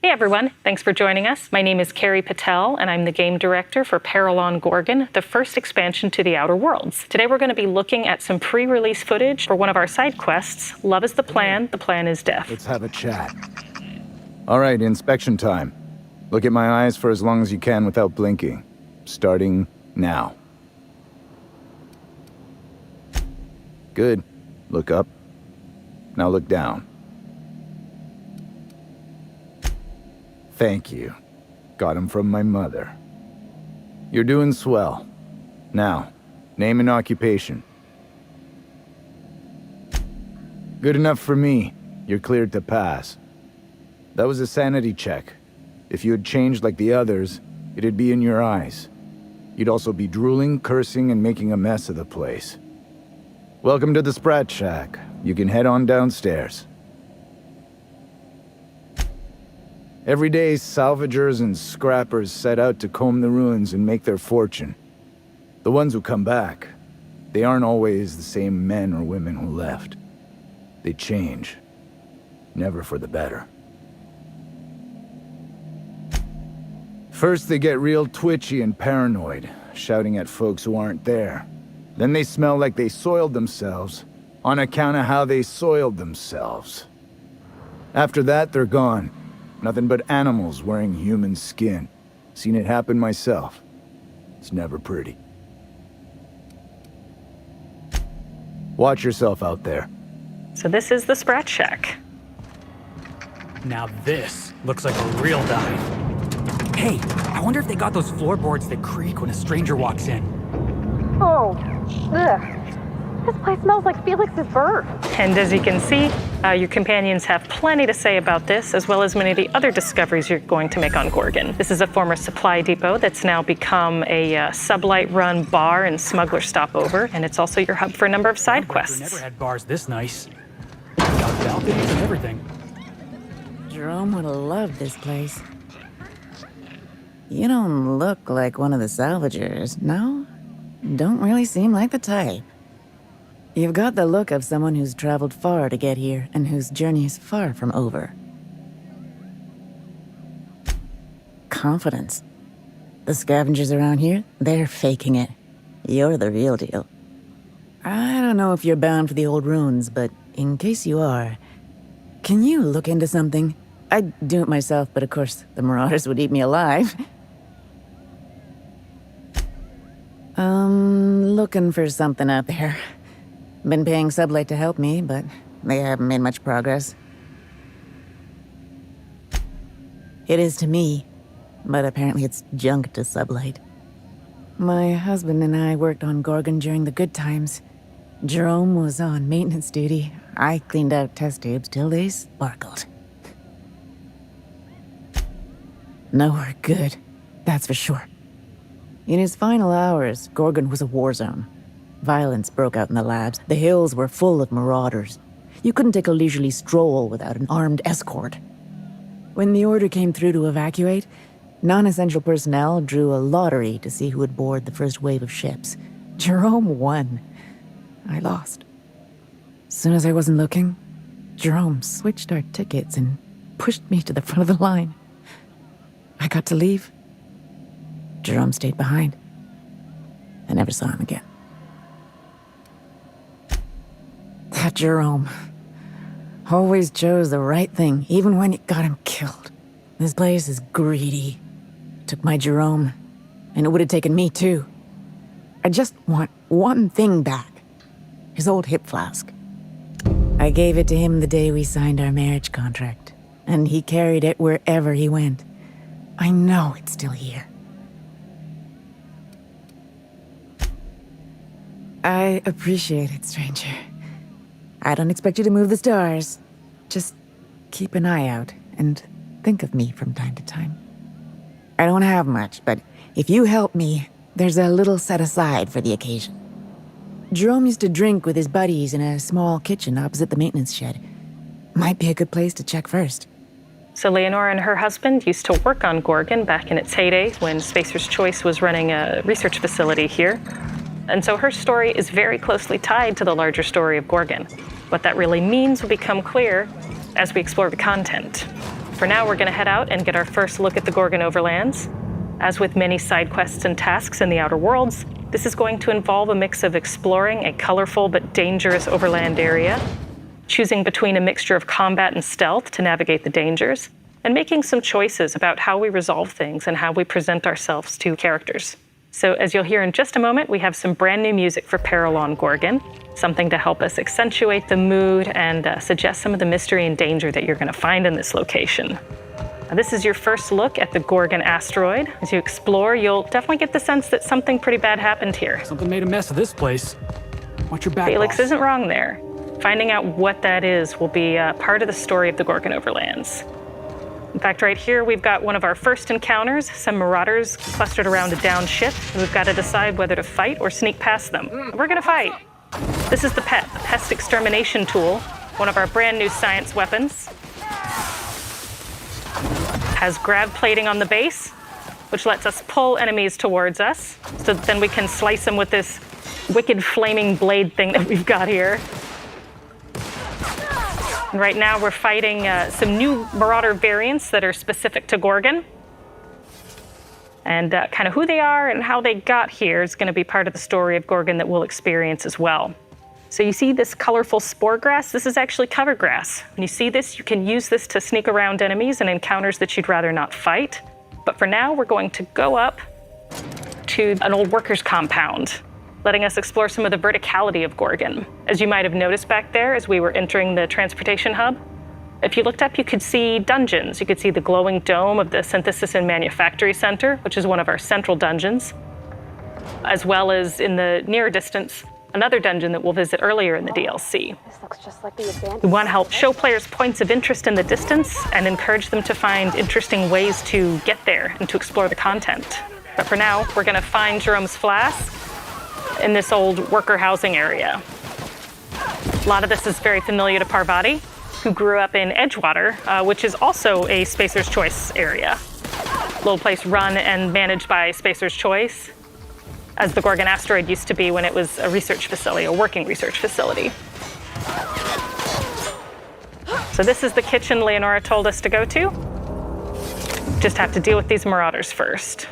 Hey everyone, thanks for joining us. My name is Carrie Patel, and I'm the game director for Peril on Gorgon, the first expansion to the Outer Worlds. Today we're going to be looking at some pre-release footage for one of our side quests, Love is the Plan is Death. Let's have a chat. All right, inspection time. Look at my eyes for as long as you can without blinking. Starting now. Good. Look up. Now look down. Thank you. Got him from my mother. You're doing swell. Now, name and occupation. Good enough for me. You're cleared to pass. That was a sanity check. If you had changed like the others, it'd be in your eyes. You'd also be drooling, cursing, and making a mess of the place. Welcome to the Sprat Shack. You can head on downstairs. Every day, salvagers and scrappers set out to comb the ruins and make their fortune. The ones who come back, they aren't always the same men or women who left. They change. Never for the better. First, they get real twitchy and paranoid, shouting at folks who aren't there. Then they smell like they soiled themselves, on account of how they soiled themselves. After that, they're gone. Nothing but animals wearing human skin. Seen it happen myself. It's never pretty. Watch yourself out there. So this is the Sprat Shack. Now this looks like a real dive. Hey, I wonder if they got those floorboards that creak when a stranger walks in. Oh, ugh. This place smells like Felix's bird. And as you can see, your companions have plenty to say about this, as well as many of the other discoveries you're going to make on Gorgon. This is a former supply depot that's now become a sublight-run bar and smuggler stopover, and it's also your hub for a number of side quests. We never had bars this nice. Got balconies and everything. Jerome would have loved this place. You don't look like one of the salvagers, no? Don't really seem like the type. You've got the look of someone who's traveled far to get here and whose journey is far from over. Confidence. The scavengers around here, they're faking it. You're the real deal. I don't know if you're bound for the old ruins, but in case you are, can you look into something? I'd do it myself, but of course, the marauders would eat me alive. Looking for something out there. Been paying Sublight to help me, but they haven't made much progress. It is to me, but apparently it's junk to Sublight. My husband and I worked on Gorgon during the good times. Jerome was on maintenance duty. I cleaned out test tubes till they sparkled. Nowhere good, that's for sure. In his final hours, Gorgon was a war zone. Violence broke out in the labs. The hills were full of marauders. You couldn't take a leisurely stroll without an armed escort. When the order came through to evacuate, non-essential personnel drew a lottery to see who would board the first wave of ships. Jerome won. I lost. As soon as I wasn't looking, Jerome switched our tickets and pushed me to the front of the line. I got to leave. Jerome stayed behind. I never saw him again. That Jerome always chose the right thing, even when it got him killed. This place is greedy. Took my Jerome, and it would have taken me too. I just want one thing back. His old hip flask. I gave it to him the day we signed our marriage contract, and he carried it wherever he went. I know it's still here. I appreciate it, stranger. I don't expect you to move the stars. Just keep an eye out and think of me from time to time. I don't have much, but if you help me, there's a little set aside for the occasion. Jerome used to drink with his buddies in a small kitchen opposite the maintenance shed. Might be a good place to check first. So Leonora and her husband used to work on Gorgon back in its heyday when Spacer's Choice was running a research facility here. And so her story is very closely tied to the larger story of Gorgon. What that really means will become clear as we explore the content. For now, we're going to head out and get our first look at the Gorgon overlands. As with many side quests and tasks in the Outer Worlds, this is going to involve a mix of exploring a colorful but dangerous overland area, choosing between a mixture of combat and stealth to navigate the dangers, and making some choices about how we resolve things and how we present ourselves to characters. So as you'll hear in just a moment, we have some brand new music for Peril on Gorgon, something to help us accentuate the mood and suggest some of the mystery and danger that you're going to find in this location. Now, this is your first look at the Gorgon asteroid. As you explore, you'll definitely get the sense that something pretty bad happened here. Something made a mess of this place. Watch your back, Felix boss. isn't wrong there. Finding out what that is will be part of the story of the Gorgon overlands. In fact, right here, we've got one of our first encounters, some marauders clustered around a downed ship, and we've got to decide whether to fight or sneak past them. We're gonna fight. This is the pest extermination tool, one of our brand new science weapons. Has grav plating on the base, which lets us pull enemies towards us, so that then we can slice them with this wicked flaming blade thing that we've got here. And right now we're fighting some new Marauder variants that are specific to Gorgon. And kind of who they are and how they got here is going to be part of the story of Gorgon that we'll experience as well. So you see this colorful spore grass? This is actually cover grass. When you see this, you can use this to sneak around enemies and encounters that you'd rather not fight. But for now, we're going to go up to an old workers' compound, letting us explore some of the verticality of Gorgon. As you might have noticed back there as we were entering the transportation hub, if you looked up, you could see dungeons. You could see the glowing dome of the Synthesis and Manufactory Center, which is one of our central dungeons, as well as in the near distance, another dungeon that we'll visit earlier in the DLC. This looks just like the abandoned. We want to help show players points of interest in the distance and encourage them to find interesting ways to get there and to explore the content. But for now, we're going to find Jerome's flask in this old worker housing area. A lot of this is very familiar to Parvati, who grew up in Edgewater, which is also a Spacer's Choice area. Little place run and managed by Spacer's Choice, as the Gorgon asteroid used to be when it was a research facility, a working research facility. So this is the kitchen Leonora told us to go to. Just have to deal with these marauders first.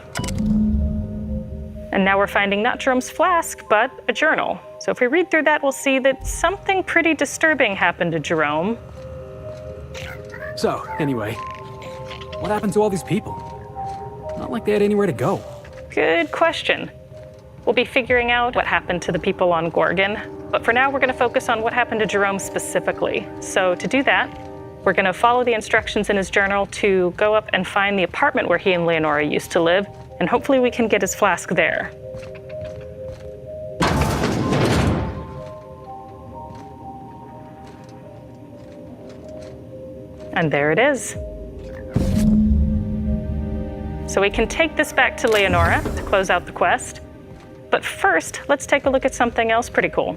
And now we're finding not Jerome's flask, but a journal. So if we read through that, we'll see that something pretty disturbing happened to Jerome. So, anyway, what happened to all these people? Not like they had anywhere to go. Good question. We'll be figuring out what happened to the people on Gorgon, but for now we're going to focus on what happened to Jerome specifically. So to do that, we're going to follow the instructions in his journal to go up and find the apartment where he and Leonora used to live, and hopefully we can get his flask there. And there it is. So we can take this back to Leonora to close out the quest. But first, let's take a look at something else pretty cool.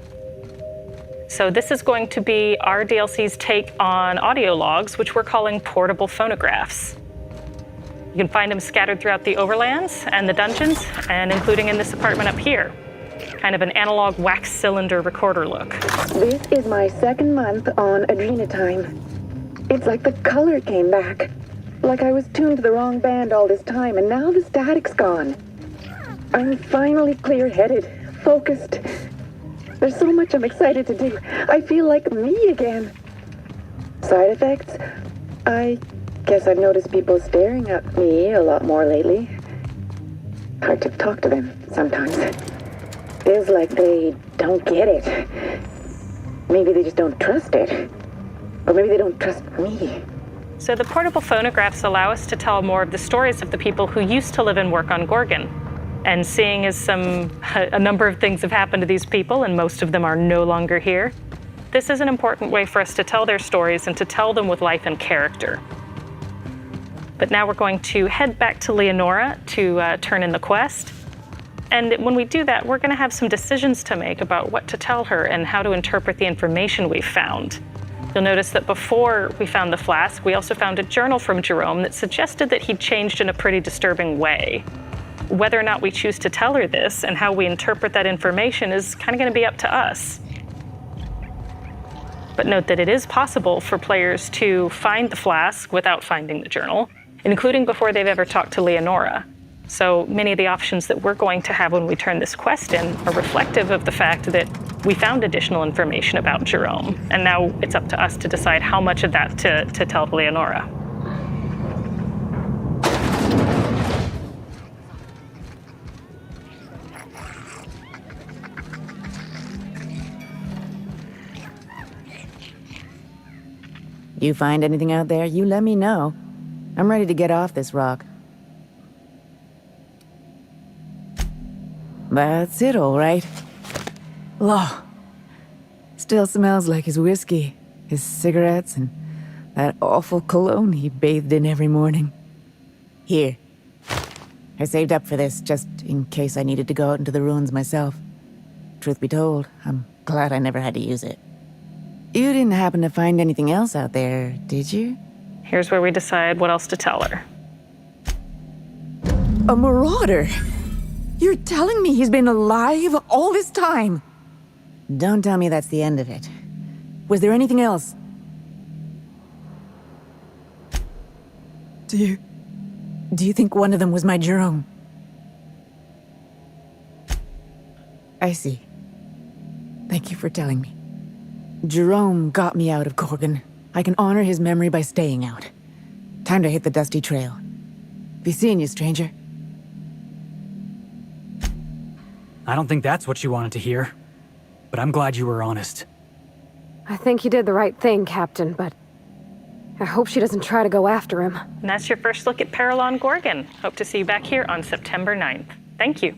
So this is going to be our DLC's take on audio logs, which we're calling portable phonographs. You can find them scattered throughout the overlands and the dungeons, and including in this apartment up here. Kind of an analog wax cylinder recorder look. This is my second month on Adrenatime. It's like the color came back. Like I was tuned to the wrong band all this time, and now the static's gone. I'm finally clear-headed, focused. There's so much I'm excited to do. I feel like me again. Side effects? I guess I've noticed people staring at me a lot more lately. Hard to talk to them sometimes. Feels like they don't get it. Maybe they just don't trust it. Or maybe they don't trust me. So the portable phonographs allow us to tell more of the stories of the people who used to live and work on Gorgon. And seeing as a number of things have happened to these people, and most of them are no longer here, this is an important way for us to tell their stories and to tell them with life and character. But now we're going to head back to Leonora to turn in the quest. And when we do that, we're going to have some decisions to make about what to tell her and how to interpret the information we've found. You'll notice that before we found the flask, we also found a journal from Jerome that suggested that he'd changed in a pretty disturbing way. Whether or not we choose to tell her this and how we interpret that information is kind of going to be up to us. But note that it is possible for players to find the flask without finding the journal, including before they've ever talked to Leonora. So many of the options that we're going to have when we turn this quest in are reflective of the fact that we found additional information about Jerome, and now it's up to us to decide how much of that to tell Leonora. You find anything out there, you let me know. I'm ready to get off this rock. That's it, all right. Law. Still smells like his whiskey, his cigarettes, and that awful cologne he bathed in every morning. Here. I saved up for this just in case I needed to go out into the ruins myself. Truth be told, I'm glad I never had to use it. You didn't happen to find anything else out there, did you? Here's where we decide what else to tell her. A marauder? You're telling me he's been alive all this time? Don't tell me that's the end of it. Was there anything else? Do you think one of them was my Jerome? I see. Thank you for telling me. Jerome got me out of Gorgon. I can honor his memory by staying out. Time to hit the dusty trail. Be seeing you, stranger. I don't think that's what you wanted to hear, but I'm glad you were honest. I think you did the right thing, Captain, but I hope she doesn't try to go after him. And that's your first look at Peril on Gorgon. Hope to see you back here on September 9th. Thank you.